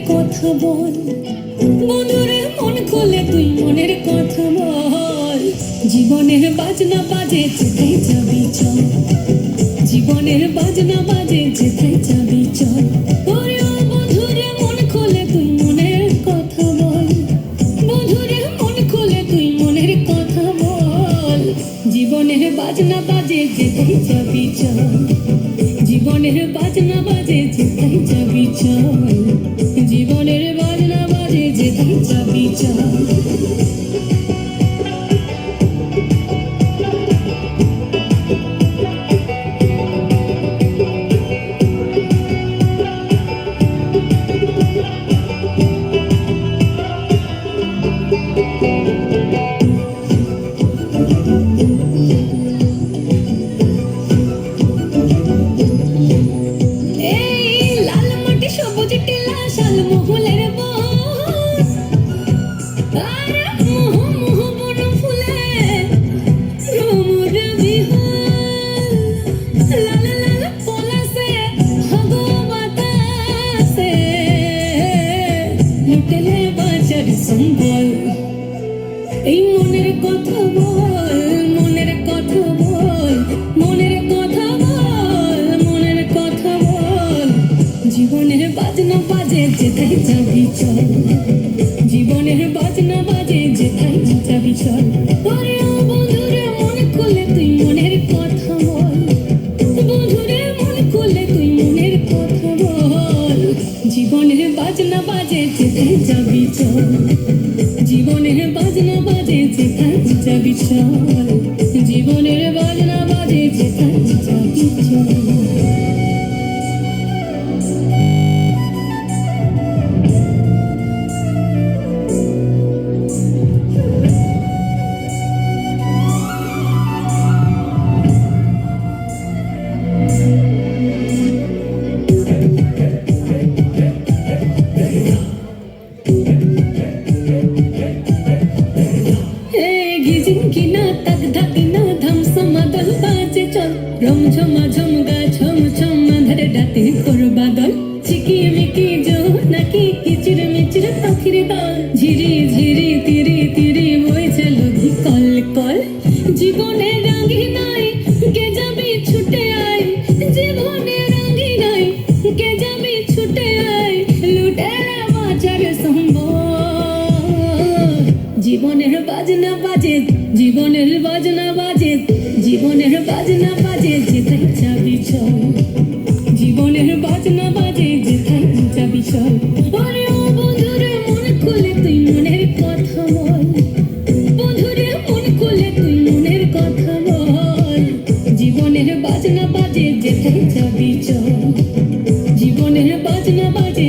কথা বল বন্ধুরে, মন খুলে তুই মনের কথা বল। জীবনের বাজনা বাজে যেথায় যাবি চল, জীবনের বাজনা বাজে যেথায় যাবি চল। ওরে ও বন্ধুরে, মন খুলে তুই মনের কথা বল, বন্ধুরে মন খুলে তুই মনের কথা বল। জীবনের বাজনা বাজে যেথায় যাবি চল, জীবনের বাজনা বাজে যেথায় যাবি চল, জীবনের বাজনা বাজে যেথায় যাবি চল। এই মনের কথা বল, মনের কথা বল, মনের কথা বল, মনের কথা বল। জীবনের বাজনা বাজে যেথায় যাবি চল, জীবনের বাজনা বাজে যেথায় যাবি চল। ওরে ও বন্ধুরে, মন খুলে তুই মনের কথা বল, বন্ধুরে মন খুলে তুই মনের কথা বল। জীবনের বাজনা বাজে যেথায় যাবি চল, জীবনের বাজনা বাজে যেথায় যাবি চল, জীবনের বাজনা বাজে যেথায় যাবি চল। রমঝমা ঝমগা ছমছম আঁধারে ডাতে খোর বাদল, চিকিয়ে মিকি জো নাকি কিচির মিচির পাখির দল। ঝিরি ঝিরি তিরি তিরি বইছে লঘি কল কল। জীবনে রাঙ্গি নাই কে যাবি ছুটে আয়, জীবনে রাঙ্গি নাই কে যাবি ছুটে আয়। লুটেরা বাজার সম্বল। জীবনের বাজনা বাজে, জীবনের বাজনা বাজে, জীবনের বাজনা বাজে যেথায় যাবি চল, জীবনের বাজনা বাজে যেথায় যাবি চল। ওরে ও বন্ধুরে, মন খুলে তুই মনের কথা বল, বন্ধুরে মন খুলে তুই মনের কথা বল। জীবনের বাজনা বাজে যেথায় যাবি চল, জীবনের বাজনা বাজে